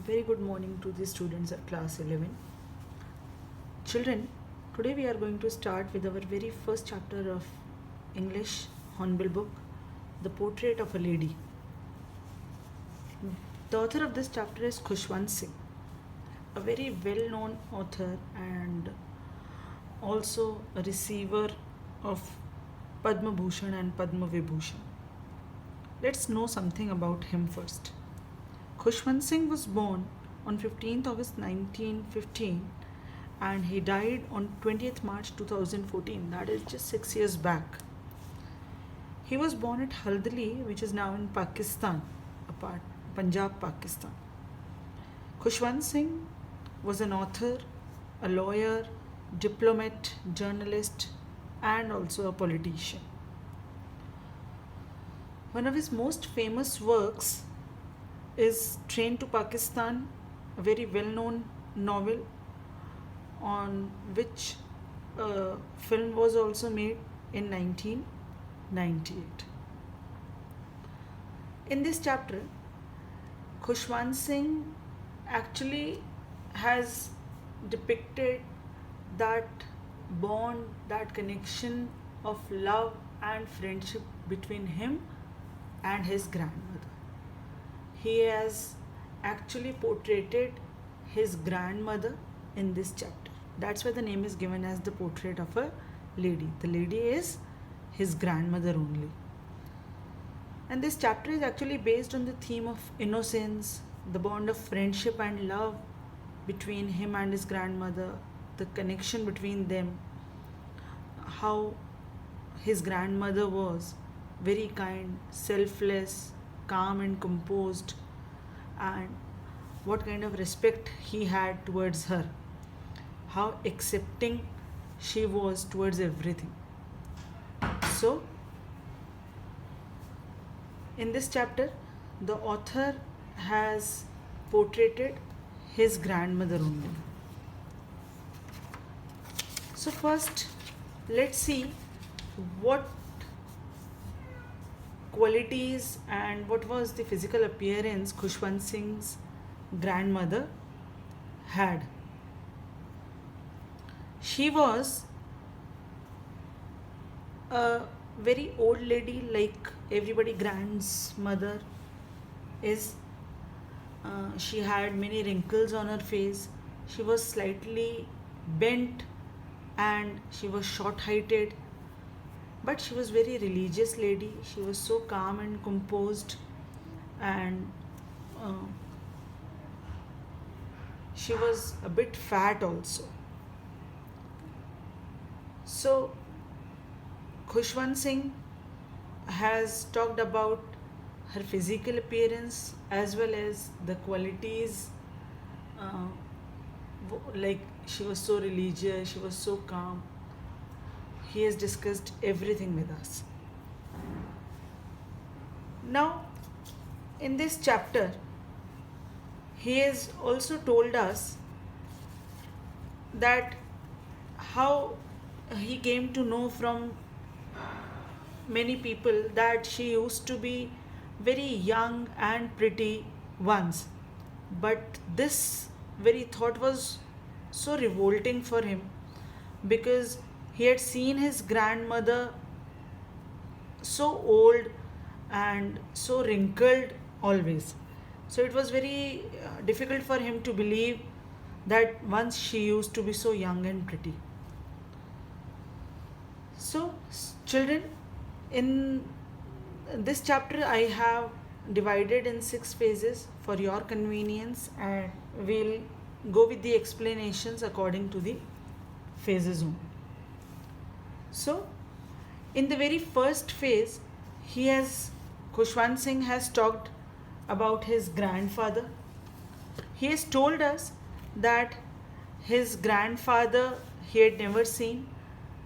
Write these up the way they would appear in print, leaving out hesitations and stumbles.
Very good morning to the students of class 11. Children, today we are going to start with our very first chapter of English Hornbill book, The Portrait of a Lady. The author of this chapter is Khushwant Singh, a very well known author and also a receiver of Padma Bhushan and Padma Vibhushan. Let's know something about him first. Khushwant Singh was born on 15th August 1915 and he died on 20th March 2014, that is just 6 years back. He was born at Haldali, which is now in Pakistan, Punjab, Pakistan. Khushwant Singh was an author, a lawyer, diplomat, journalist, and also a politician. One of his most famous works is Train to Pakistan, a very well known novel on which a film was also made in 1998. In this chapter, Khushwant Singh actually has depicted that bond, that connection of love and friendship between him and his grandmother. He has actually portrayed his grandmother in this chapter. That's why the name is given as The Portrait of a Lady. The lady is his grandmother only. And this chapter is actually based on the theme of innocence, the bond of friendship and love between him and his grandmother, the connection between them, how his grandmother was very kind, selfless, calm and composed, and what kind of respect he had towards her, how accepting she was towards everything. So, in this chapter, the author has portrayed his grandmother only. So, first, let's see what qualities and what was the physical appearance Khushwant Singh's grandmother had. She was a very old lady, like everybody grandmother is. She had many wrinkles on her face. She was slightly bent and she was short-heighted, but she was very religious lady. She was so calm and composed, and she was a bit fat also. So Khushwant Singh has talked about her physical appearance as well as the qualities, uh, like she was so religious, she was so calm. He has discussed everything with us. Now, in this chapter, he has also told us that how he came to know from many people that she used to be very young and pretty once, but this very thought was so revolting for him because he had seen his grandmother so old and so wrinkled always. So it was very difficult for him to believe that once she used to be so young and pretty. So, children, in this chapter I have divided in 6 phases for your convenience, and we'll go with the explanations according to the phases only. So, in the very first phase, Khushwant Singh has talked about his grandfather. He has told us that his grandfather he had never seen,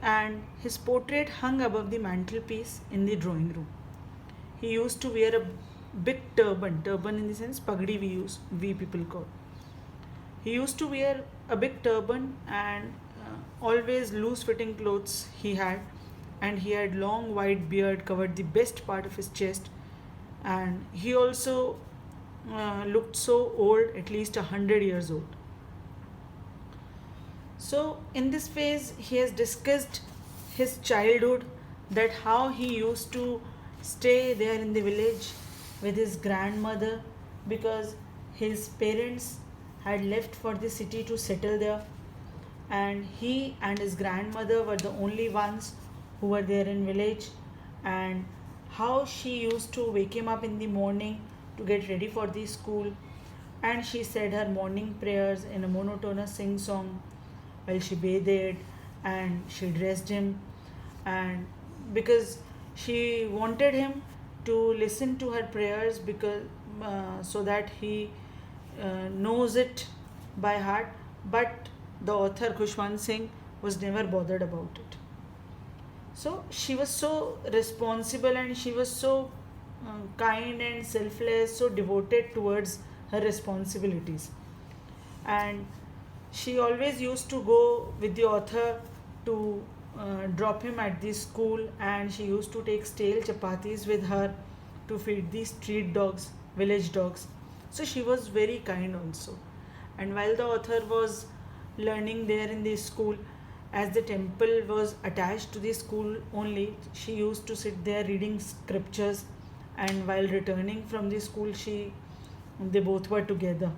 and his portrait hung above the mantelpiece in the drawing room. He used to wear a big turban in the sense pagdi we people call. He used to wear a big turban and always loose fitting clothes he had, and he had long white beard covered the best part of his chest, and he also looked so old, at least 100 years old. So, in this phase, he has discussed his childhood, that how he used to stay there in the village with his grandmother because his parents had left for the city to settle there, and he and his grandmother were the only ones who were there in village, and how she used to wake him up in the morning to get ready for the school, and she said her morning prayers in a monotonous sing song while she bathed, and she dressed him, and because she wanted him to listen to her prayers, because so that he knows it by heart. But the author Khushwant Singh was never bothered about it. So she was so responsible, and she was so kind and selfless, so devoted towards her responsibilities. And she always used to go with the author to drop him at the school, and she used to take stale chapatis with her to feed the street dogs, village dogs. So she was very kind also. And while the author was learning there in the school, as the temple was attached to the school only, she used to sit there reading scriptures, and while returning from the school, they both were together.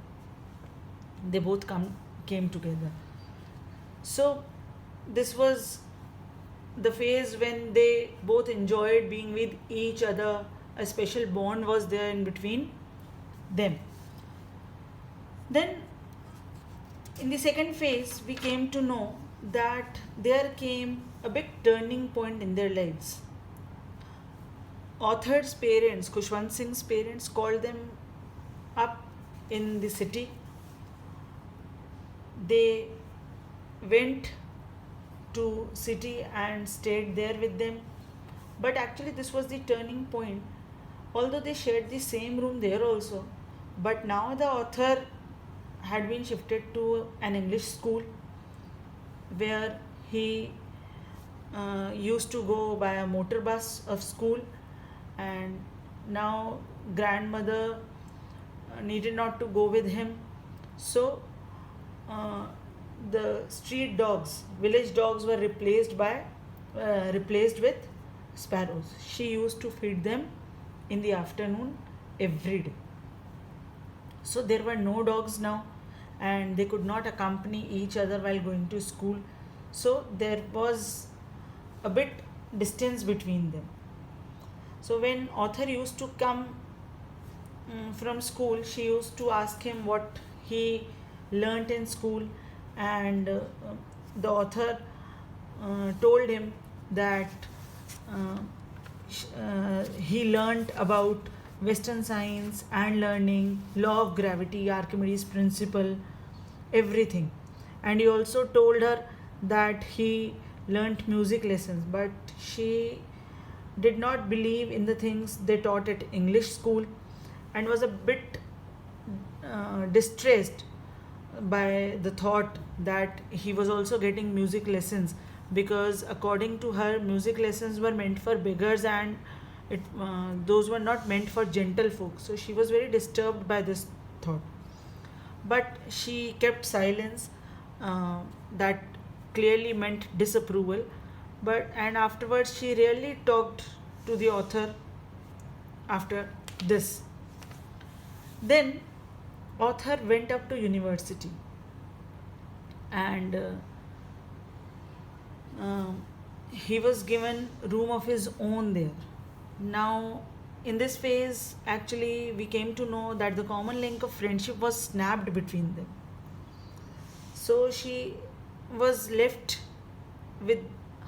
They both came together. So this was the phase when they both enjoyed being with each other. A special bond was there in between them. Then in the second phase, we came to know that there came a big turning point in their lives. Author's parents, Khushwant Singh's parents, called them up in the city. They went to city and stayed there with them. But actually this was the turning point. Although they shared the same room there also, but now the author had been shifted to an English school where he used to go by a motor bus of school, and now grandmother needed not to go with him. So uh, the street dogs, village dogs, were replaced with sparrows. She used to feed them in the afternoon every day. So there were no dogs now, and they could not accompany each other while going to school. So there was a bit distance between them. So when author used to come from school, she used to ask him what he learnt in school, and the author told him that uh, he learnt about Western science and learning, law of gravity, Archimedes principle, everything. And he also told her that he learnt music lessons, but she did not believe in the things they taught at English school, and was a bit distressed by the thought that he was also getting music lessons, because according to her, music lessons were meant for beggars, and those were not meant for gentle folk. So she was very disturbed by this thought, but she kept silence. That clearly meant disapproval. But and afterwards she really talked to the author after this. Then author went up to university, and he was given room of his own there. Now in this phase, actually we came to know that the common link of friendship was snapped between them. So she was left with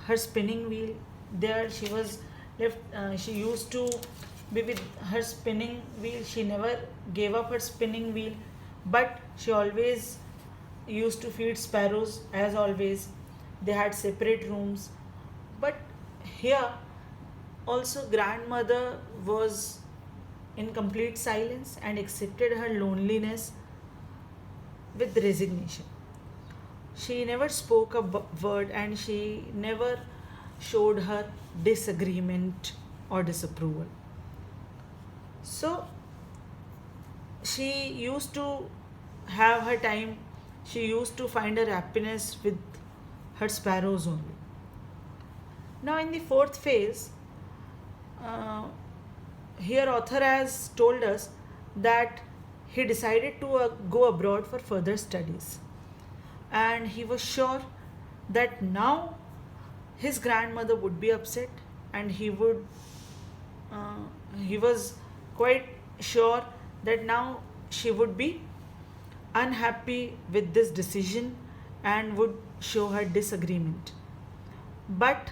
her spinning wheel. There she was left. She used to be with her spinning wheel. She never gave up her spinning wheel, but she always used to feed sparrows as always. They had separate rooms, but here also grandmother was in complete silence and accepted her loneliness with resignation. She never spoke a word, and she never showed her disagreement or disapproval. So she used to have her time, she used to find her happiness with her sparrows only. Now, in the fourth phase, uh, here author has told us that he decided to go abroad for further studies, and he was sure that now his grandmother would be upset, and uh, he was quite sure that now she would be unhappy with this decision and would show her disagreement. But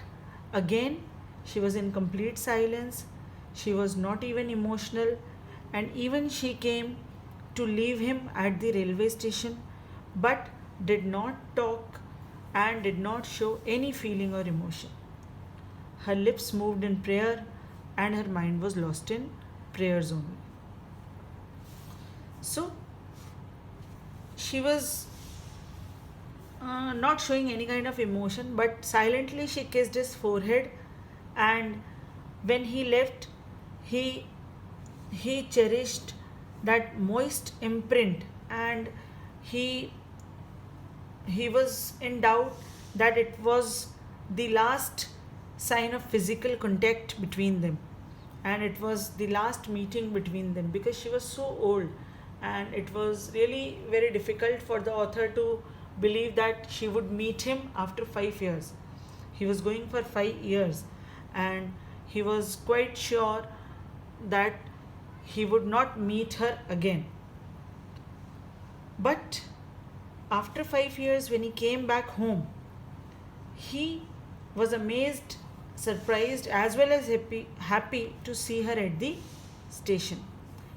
again, she was in complete silence, she was not even emotional, and even she came to leave him at the railway station, but did not talk and did not show any feeling or emotion. Her lips moved in prayer, and her mind was lost in prayers only. So, she was not showing any kind of emotion, but silently she kissed his forehead, and when he left, he he cherished that moist imprint, and he he was in doubt that it was the last sign of physical contact between them, and it was the last meeting between them, because she was so old, and it was really very difficult for the author to believe that she would meet him after 5 years. He was going for 5 years, and he was quite sure that he would not meet her again. But after 5 years, when he came back home, he was amazed, surprised, as well as happy to see her at the station.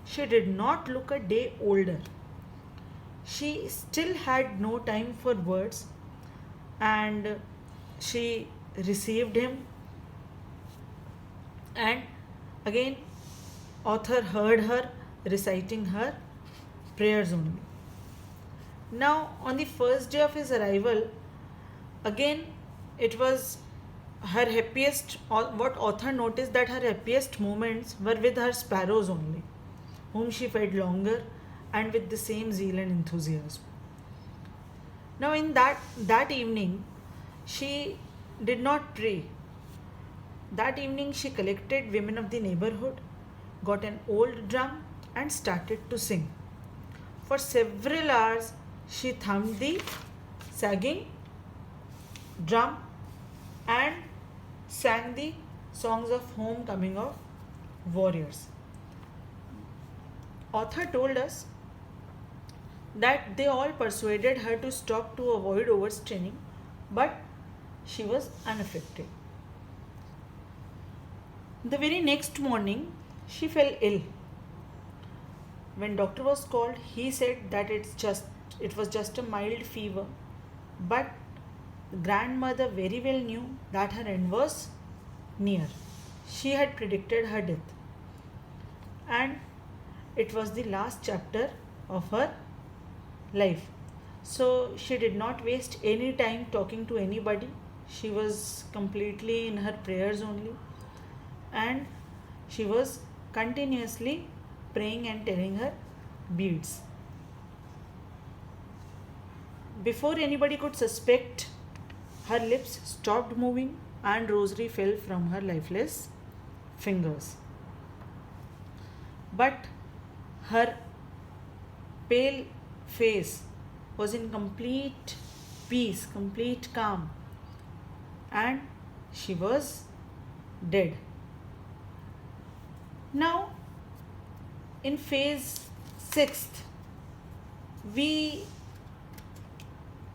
She did not look a day older. She still had no time for words, and she received him, and again author heard her reciting her prayers only. Now, on the first day of his arrival, again it was her happiest, what author noticed, that her happiest moments were with her sparrows only, whom she fed longer and with the same zeal and enthusiasm. Now, in that evening, she did not pray. That evening, she collected women of the neighborhood, got an old drum, and started to sing. For several hours, she thumped the sagging drum and sang the songs of homecoming of warriors. Author told us that they all persuaded her to stop to avoid overstraining, but she was unaffected. The very next morning, she fell ill. When doctor was called, he said that it was just a mild fever, but the grandmother very well knew that her end was near. She had predicted her death, and it was the last chapter of her life. So she did not waste any time talking to anybody. She was completely in her prayers only, and she was continuously praying and telling her beads. Before anybody could suspect, her lips stopped moving and rosary fell from her lifeless fingers. But her pale face was in complete peace, complete calm, and she was dead. Now, in phase sixth, we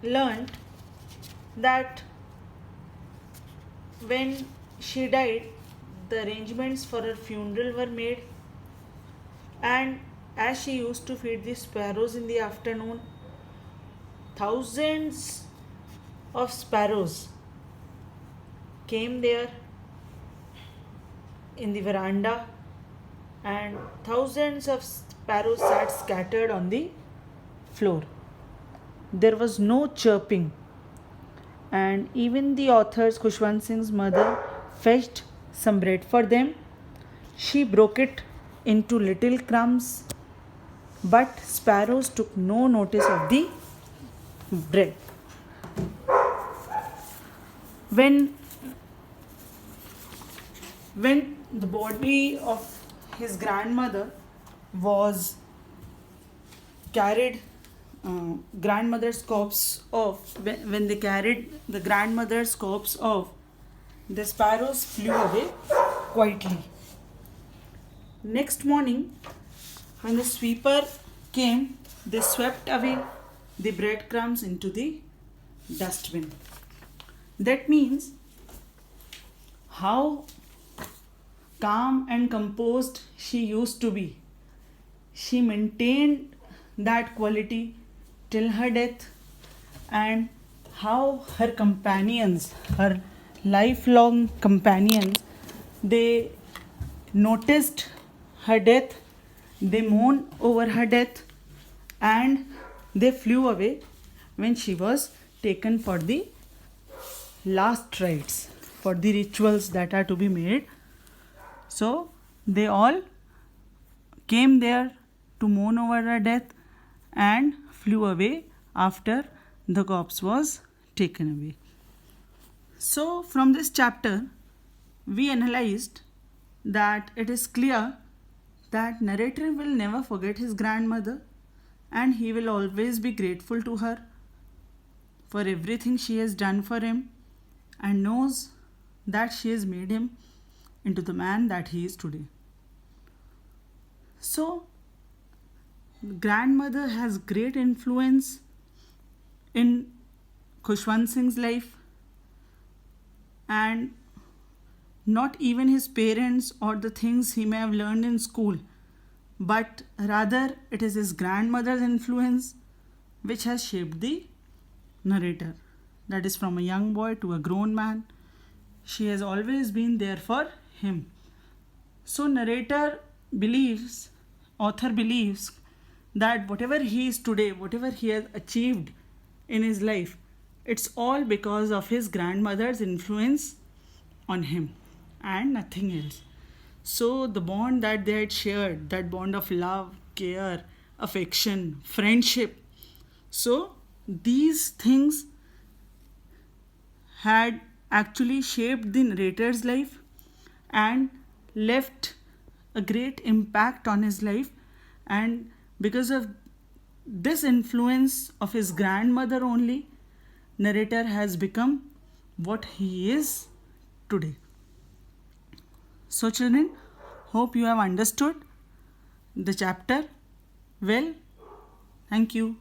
learned that when she died, the arrangements for her funeral were made, and as she used to feed the sparrows in the afternoon, thousands of sparrows came there in the veranda, and thousands of sparrows sat scattered on the floor. There was no chirping, and even the author's Khushwant Singh's mother fetched some bread for them. She broke it into little crumbs but sparrows took no notice of the bread. When the body of his grandmother was carried, grandmother's corpse off, when they carried the grandmother's corpse off, the sparrows flew away quietly. Next morning, when the sweeper came, they swept away the breadcrumbs into the dustbin. That means how calm and composed she used to be. She maintained that quality till her death, and how her companions, her lifelong companions, they noticed her death, they mourned over her death, and they flew away when she was taken for the last rites, for the rituals that are to be made. So they all came there to mourn over her death and flew away after the corpse was taken away. So from this chapter, we analyzed that it is clear that narrator will never forget his grandmother, and he will always be grateful to her for everything she has done for him, and knows that she has made him into the man that he is today. So grandmother has great influence in Khushwant Singh's life, and not even his parents or the things he may have learned in school, but rather it is his grandmother's influence which has shaped the narrator. That is, from a young boy to a grown man, she has always been there for him. So author believes that whatever he is today, whatever he has achieved in his life, it's all because of his grandmother's influence on him and nothing else. So the bond that they had shared, that bond of love, care, affection, friendship, so these things had actually shaped the narrator's life and left a great impact on his life. And because of this influence of his grandmother only, narrator has become what he is today. So children, hope you have understood the chapter well. Thank you.